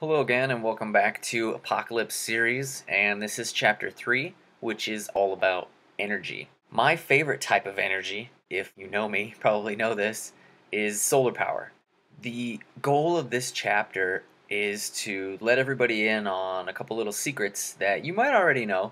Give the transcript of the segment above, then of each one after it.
Hello again, and welcome back to Apocalypse Series, and this is Chapter 3, which is all about energy. My favorite type of energy, if you know me, probably know this, is solar power. The goal of this chapter is to let everybody in on a couple little secrets that you might already know,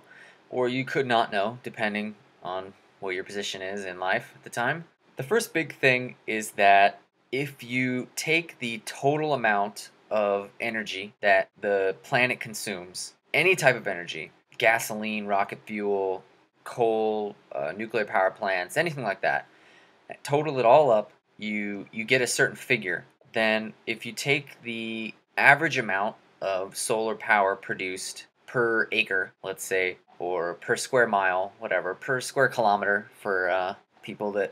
or you could not know, depending on what your position is in life at the time. The first big thing is that if you take the total amount of energy that the planet consumes, any type of energy, gasoline, rocket fuel, coal, nuclear power plants, anything like that, total it all up, you get a certain figure. Then if you take the average amount of solar power produced per acre, let's say, or per square mile, whatever, per square kilometer for people that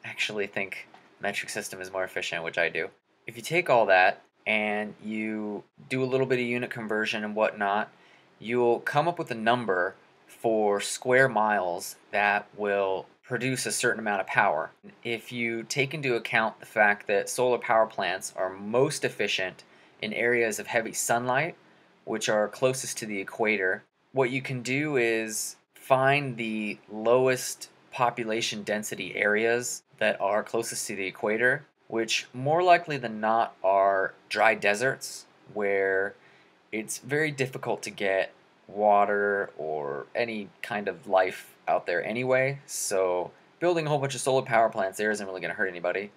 actually think metric system is more efficient, which I do. If you take all that and you do a little bit of unit conversion and whatnot, you'll come up with a number for square miles that will produce a certain amount of power. If you take into account the fact that solar power plants are most efficient in areas of heavy sunlight, which are closest to the equator, what you can do is find the lowest population density areas that are closest to the equator, which more likely than not are dry deserts where it's very difficult to get water or any kind of life out there anyway. So building a whole bunch of solar power plants there isn't really going to hurt anybody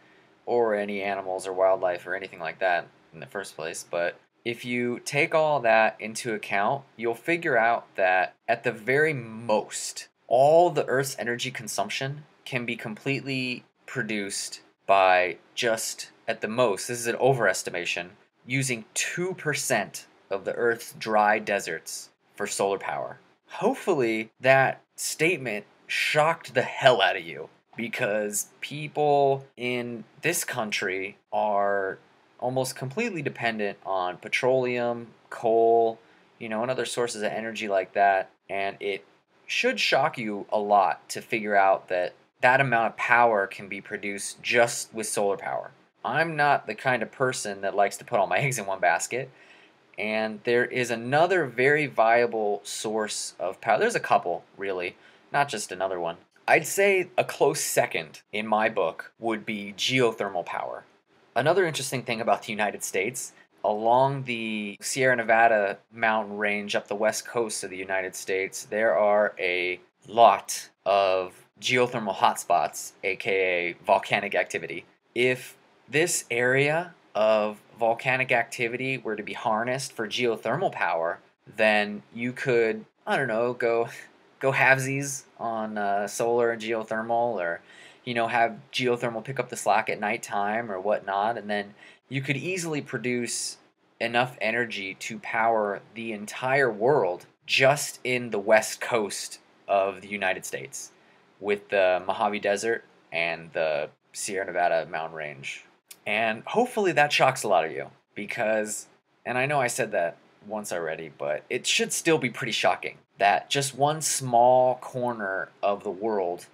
or any animals or wildlife or anything like that in the first place. But if you take all that into account, you'll figure out that at the very most, all the Earth's energy consumption can be completely produced by just, at the most, this is an overestimation, using 2% of the Earth's dry deserts for solar power. Hopefully, that statement shocked the hell out of you because people in this country are almost completely dependent on petroleum, coal, and other sources of energy like that. And it should shock you a lot to figure out that that amount of power can be produced just with solar power. I'm not the kind of person that likes to put all my eggs in one basket. And there is another very viable source of power. There's a couple, really, not just another one. I'd say a close second in my book would be geothermal power. Another interesting thing about the United States, along the Sierra Nevada mountain range up the west coast of the United States, there are a lot of geothermal hotspots, aka volcanic activity. If this area of volcanic activity were to be harnessed for geothermal power, then you could, I don't know, go halvesies on solar and geothermal, or have geothermal pick up the slack at nighttime or whatnot, and then you could easily produce enough energy to power the entire world just in the west coast of the United States with the Mojave Desert and the Sierra Nevada mountain range. And hopefully that shocks a lot of you because, and I know I said that once already, but it should still be pretty shocking that just one small corner of the world,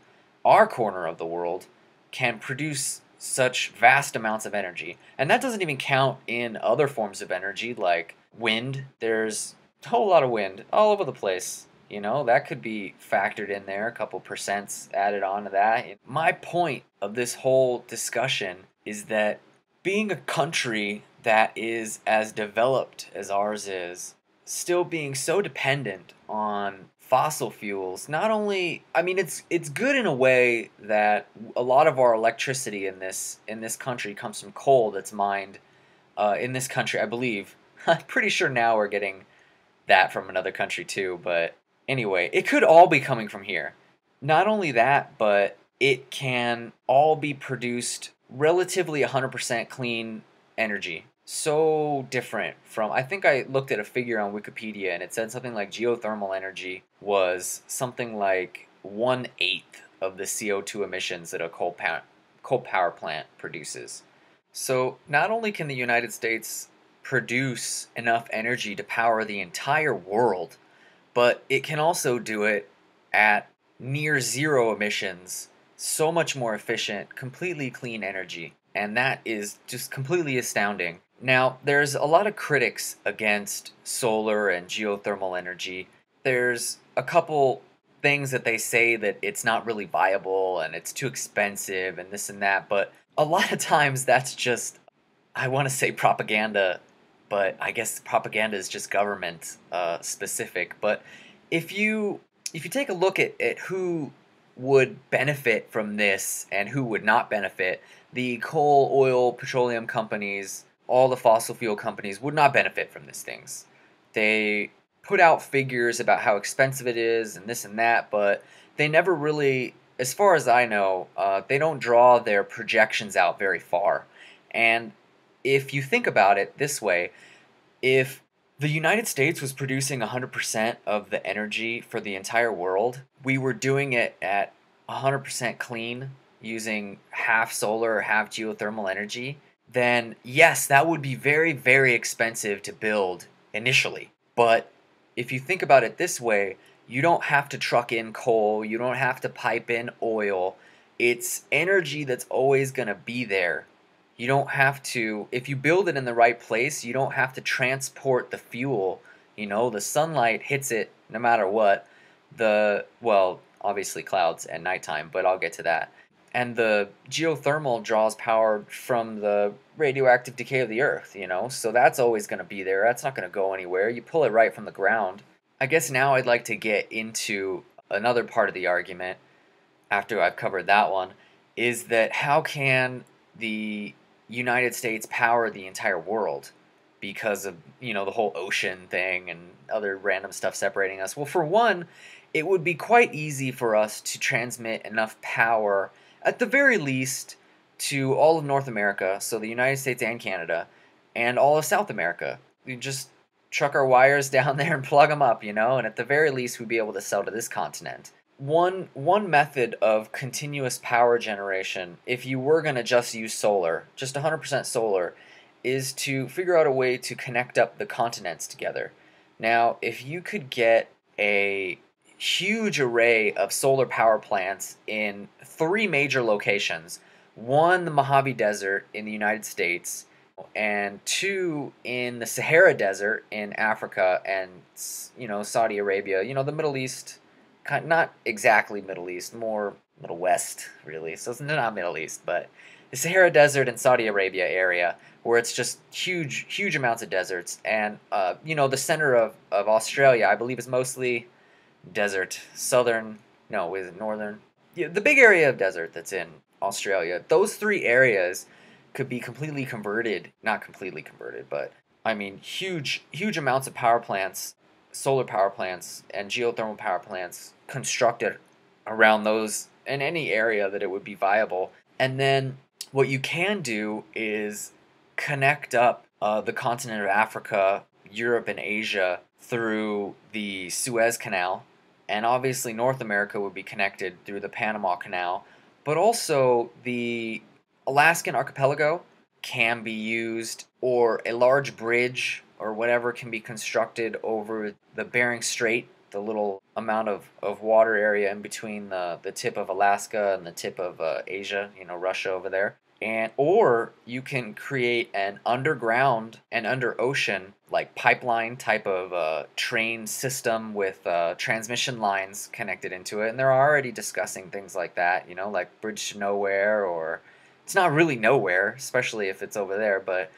our corner of the world, can produce such vast amounts of energy. And that doesn't even count in other forms of energy like wind. There's a whole lot of wind all over the place. That could be factored in there, a couple percents added on to that. My point of this whole discussion is that being a country that is as developed as ours is, still being so dependent on fossil fuels, not only, I mean, it's good in a way that a lot of our electricity in this country comes from coal that's mined in this country, I believe. I'm pretty sure now we're getting that from another country too, but anyway, it could all be coming from here. Not only that, but it can all be produced relatively 100% clean energy. So different from, I think I looked at a figure on Wikipedia and it said something like geothermal energy was something like 1/8 of the CO2 emissions that a coal power plant produces. So not only can the United States produce enough energy to power the entire world, but it can also do it at near zero emissions, so much more efficient, completely clean energy. And that is just completely astounding. Now, there's a lot of critics against solar and geothermal energy. There's a couple things that they say that it's not really viable and it's too expensive and this and that, but a lot of times that's just, I want to say propaganda, but I guess propaganda is just government specific. But if you if you take a look at who would benefit from this and who would not benefit, the coal, oil, petroleum companies, all the fossil fuel companies would not benefit from these things. They put out figures about how expensive it is and this and that, but they never really, as far as I know, they don't draw their projections out very far. And if you think about it this way, if the United States was producing 100% of the energy for the entire world, we were doing it at 100% clean using half solar or half geothermal energy, then yes, that would be very, very expensive to build initially. But if you think about it this way, you don't have to truck in coal, you don't have to pipe in oil. It's energy that's always going to be there. You don't have to, if you build it in the right place, you don't have to transport the fuel. The sunlight hits it no matter what. Well, obviously clouds at nighttime, but I'll get to that. And the geothermal draws power from the radioactive decay of the earth. So that's always going to be there. That's not going to go anywhere. You pull it right from the ground. I guess now I'd like to get into another part of the argument after I've covered that one, is that how can the United States power the entire world because of, the whole ocean thing and other random stuff separating us? Well, for one, it would be quite easy for us to transmit enough power, at the very least, to all of North America, so the United States and Canada, and all of South America. We just truck our wires down there and plug them up, and at the very least, we'd be able to sell to this continent. One method of continuous power generation, if you were going to just use solar, just 100% solar, is to figure out a way to connect up the continents together. Now, if you could get a huge array of solar power plants in three major locations, one, the Mojave Desert in the United States, and two, in the Sahara Desert in Africa and, Saudi Arabia, the Middle East, not exactly Middle East, more Middle West, really. So it's not Middle East, but the Sahara Desert and Saudi Arabia area, where it's just huge, huge amounts of deserts. And, the center of Australia, I believe, is mostly desert. Southern, no, is it northern? Yeah, the big area of desert that's in Australia. Those three areas could be completely converted, not completely converted, but I mean, huge, huge amounts of power plants, solar power plants, and geothermal power plants constructed around those in any area that it would be viable. And then what you can do is connect up the continent of Africa, Europe, and Asia through the Suez Canal. And obviously, North America would be connected through the Panama Canal. But also, the Alaskan archipelago can be used, or a large bridge or whatever can be constructed over the Bering Strait, the little amount of water area in between the tip of Alaska and the tip of Asia, Russia over there. Or you can create an underground and under ocean like pipeline type of train system with transmission lines connected into it, and they're already discussing things like that, like Bridge to Nowhere, or it's not really nowhere, especially if it's over there, but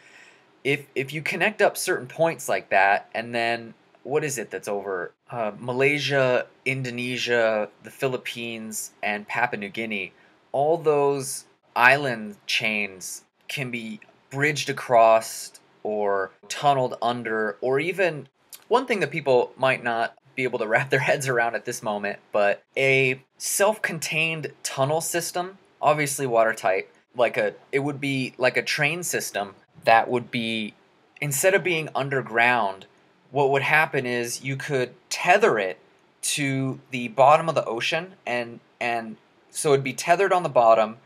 if you connect up certain points like that, and then what is it that's over Malaysia, Indonesia, the Philippines, and Papua New Guinea, all those island chains can be bridged across or tunneled under, or even one thing that people might not be able to wrap their heads around at this moment, but a self-contained tunnel system, obviously watertight, it would be like a train system that would be, instead of being underground, what would happen is you could tether it to the bottom of the ocean, and so it'd be tethered on the bottom,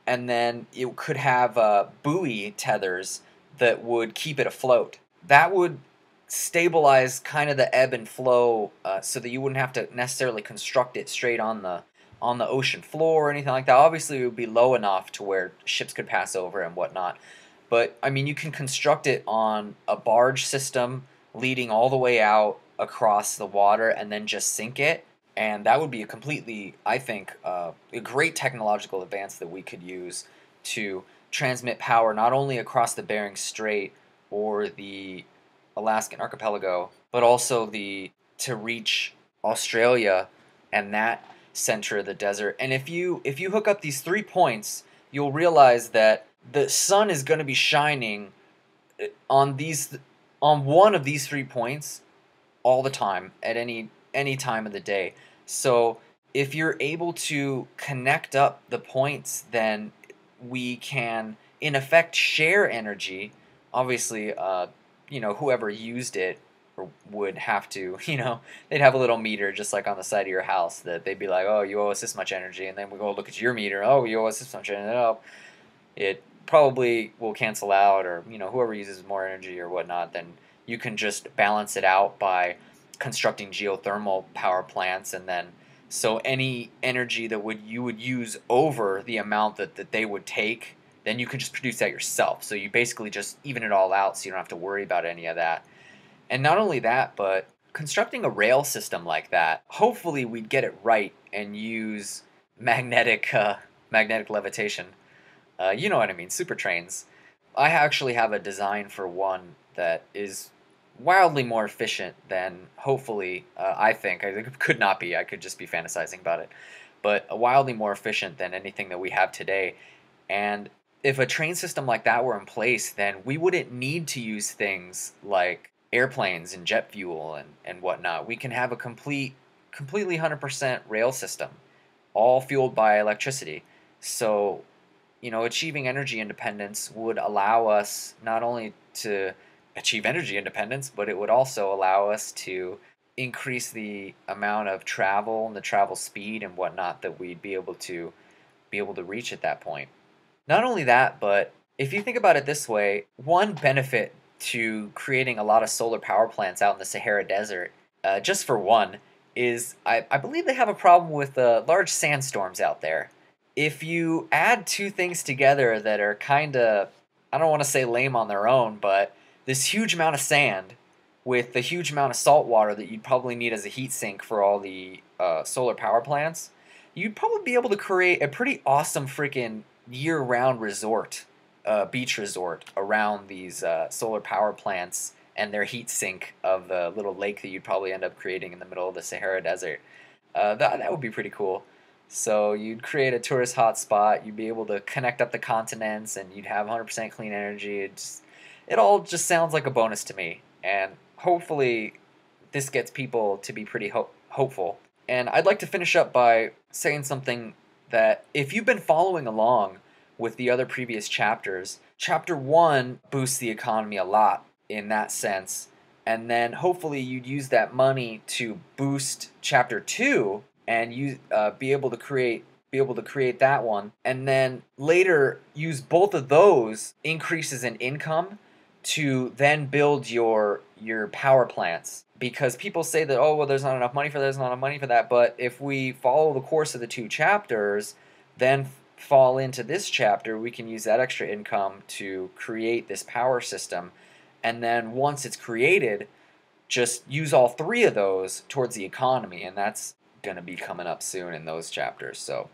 and then it could have buoy tethers that would keep it afloat. That would stabilize kind of the ebb and flow, so that you wouldn't have to necessarily construct it straight on the ocean floor or anything like that. Obviously, it would be low enough to where ships could pass over and whatnot. But I mean, you can construct it on a barge system leading all the way out across the water and then just sink it. And that would be a completely, I think, a great technological advance that we could use to transmit power not only across the Bering Strait or the Alaskan archipelago, but also the to reach Australia and that center of the desert. And if you hook up these 3 points, you'll realize that the sun is going to be shining on these on one of these 3 points all the time at any time of the day. So if you're able to connect up the points, then we can in effect share energy. Obviously, whoever used it would have to, they'd have a little meter just like on the side of your house that they'd be like, oh, you owe us this much energy, and then we go look at your meter, oh, you owe us this much energy. Oh, it probably will cancel out, or whoever uses more energy or whatnot, then you can just balance it out by constructing geothermal power plants, and then so any energy that you would use over the amount that they would take, then you can just produce that yourself. So you basically just even it all out, so you don't have to worry about any of that. And not only that, but constructing a rail system like that, hopefully we'd get it right and use magnetic levitation. You know what I mean, super trains. I actually have a design for one that is wildly more efficient than, hopefully, I think. It could not be, I could just be fantasizing about it. But wildly more efficient than anything that we have today. And if a train system like that were in place, then we wouldn't need to use things like airplanes and jet fuel and whatnot. We can have a completely 100% rail system, all fueled by electricity. So achieving energy independence would allow us not only to achieve energy independence, but it would also allow us to increase the amount of travel and the travel speed and whatnot that we'd be able to reach at that point. Not only that, but if you think about it this way, one benefit to creating a lot of solar power plants out in the Sahara Desert, just for one, is I believe they have a problem with large sandstorms out there. If you add two things together that are kind of, I don't want to say lame on their own, but this huge amount of sand with the huge amount of salt water that you'd probably need as a heat sink for all the solar power plants, you'd probably be able to create a pretty awesome freaking year-round resort, beach resort around these solar power plants and their heat sink of the little lake that you'd probably end up creating in the middle of the Sahara Desert. That would be pretty cool. So you'd create a tourist hotspot, you'd be able to connect up the continents, and you'd have 100% clean energy. It all just sounds like a bonus to me, and hopefully this gets people to be pretty hopeful. And I'd like to finish up by saying something that if you've been following along with the other previous chapters, chapter 1 boosts the economy a lot in that sense, and then hopefully you'd use that money to boost chapter 2 and be able to create that one, and then later use both of those increases in income to then build your power plants. Because people say that, oh, well, there's not enough money for this, not enough money for that. But if we follow the course of the two chapters, then fall into this chapter, we can use that extra income to create this power system. And then once it's created, just use all three of those towards the economy. And that's going to be coming up soon in those chapters. So